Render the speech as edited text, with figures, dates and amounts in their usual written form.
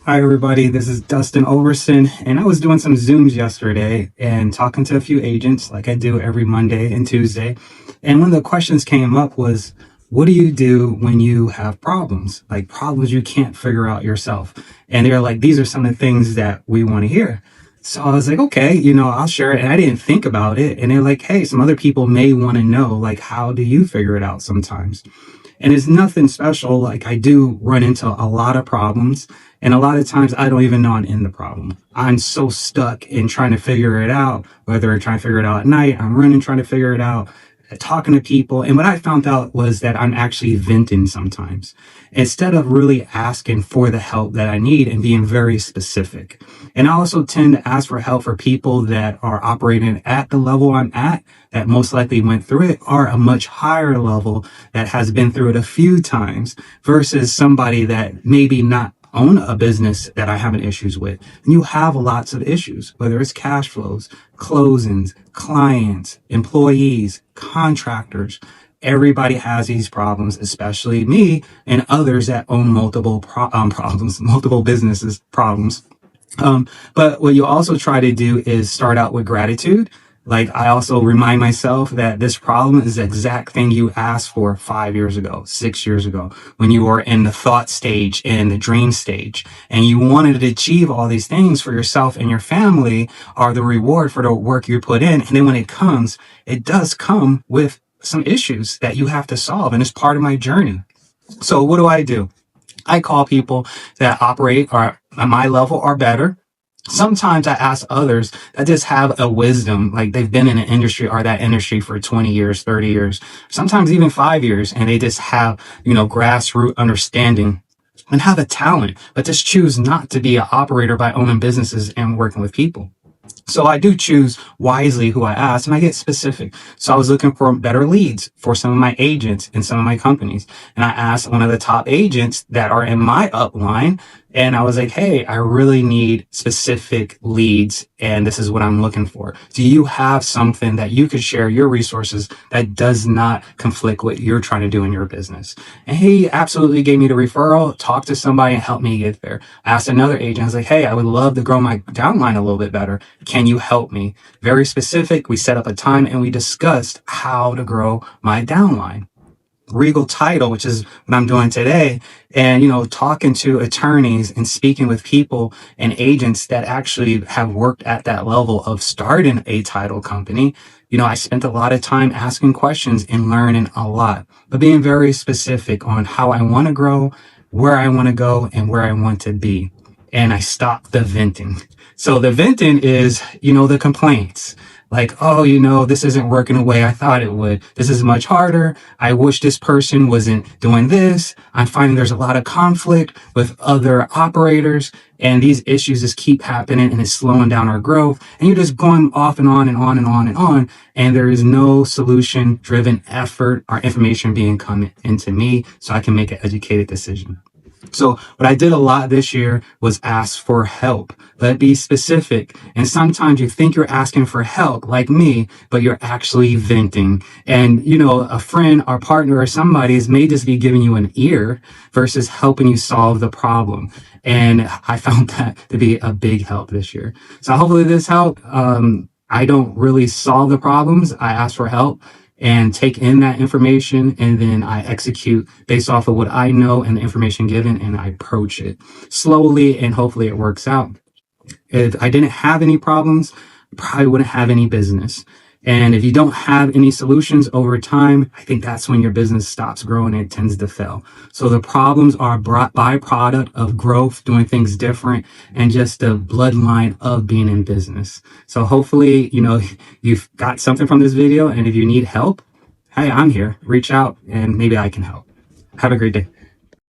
Hi, everybody. This is Dustin Overson, and I was doing some Zooms yesterday and talking to a few agents like I do every Monday and Tuesday. And one of the questions came up was, what do you do when you have problems, like problems you can't figure out yourself? And they're like, these are some of the things that we want to hear. So I was like, okay, I'll share it. And I didn't think about it. And they're like, hey, some other people may want to know, like, how do you figure it out sometimes? And it's nothing special. Like I do run into a lot of problems. And a lot of times I don't even know I'm in the problem. I'm so stuck in trying to figure it out, whether I'm trying to figure it out at night, I'm running, trying to figure it out, talking to people. And what I found out was that I'm actually venting sometimes instead of really asking for the help that I need and being very specific. And I also tend to ask for help for people that are operating at the level I'm at, that most likely went through it, or a much higher level that has been through it a few times versus somebody that maybe not own a business that I having issues with. And you have lots of issues, whether it's cash flows, closings, clients, employees, contractors. Everybody has these problems, especially me and others that own multiple problems, multiple businesses problems. But what you also try to do is start out with gratitude. Like I also remind myself that this problem is the exact thing you asked for 5 years ago, 6 years ago, when you were in the thought stage and the dream stage, and you wanted to achieve all these things for yourself and your family are the reward for the work you put in. And then when it comes, it does come with some issues that you have to solve. And it's part of my journey. So what do? I call people that operate or at my level or better. Sometimes I ask others that just have a wisdom, like they've been in an industry or that industry for 20 years, 30 years, sometimes even 5 years, and they just have, grassroots understanding and have a talent, but just choose not to be an operator by owning businesses and working with people. So I do choose wisely who I ask, and I get specific. So I was looking for better leads for some of my agents in some of my companies. And I asked one of the top agents that are in my upline, and I was like, hey, I really need specific leads, and this is what I'm looking for. Do you have something that you could share your resources that does not conflict what you're trying to do in your business? And he absolutely gave me the referral, talked to somebody and helped me get there. I asked another agent, I was like, hey, I would love to grow my downline a little bit better. Can you help me? Very specific. We set up a time and we discussed how to grow my downline. Regal title, which is what I'm doing today, and talking to attorneys and speaking with people and agents that actually have worked at that level of starting a title company. I spent a lot of time asking questions and learning a lot, but being very specific on how I want to grow, where I want to go, and where I want to be. And I stopped the venting. So the venting is, the complaints. Like, oh, this isn't working the way I thought it would. This is much harder. I wish this person wasn't doing this. I'm finding there's a lot of conflict with other operators, and these issues just keep happening and it's slowing down our growth. And you're just going off and on and on and on and on. And there is no solution driven effort or information being coming into me so I can make an educated decision. So what I did a lot this year was ask for help, but be specific. And sometimes you think you're asking for help like me, but you're actually venting. And, a friend or partner or somebody may just be giving you an ear versus helping you solve the problem. And I found that to be a big help this year. So hopefully this helped. I don't really solve the problems. I ask for help and take in that information, and then I execute based off of what I know and the information given, and I approach it slowly, and hopefully it works out. If I didn't have any problems, I probably wouldn't have any business. And if you don't have any solutions over time, I think that's when your business stops growing and it tends to fail. So the problems are a byproduct of growth, doing things different, and just the bloodline of being in business. So hopefully, you've got something from this video. And if you need help, hey, I'm here. Reach out and maybe I can help. Have a great day.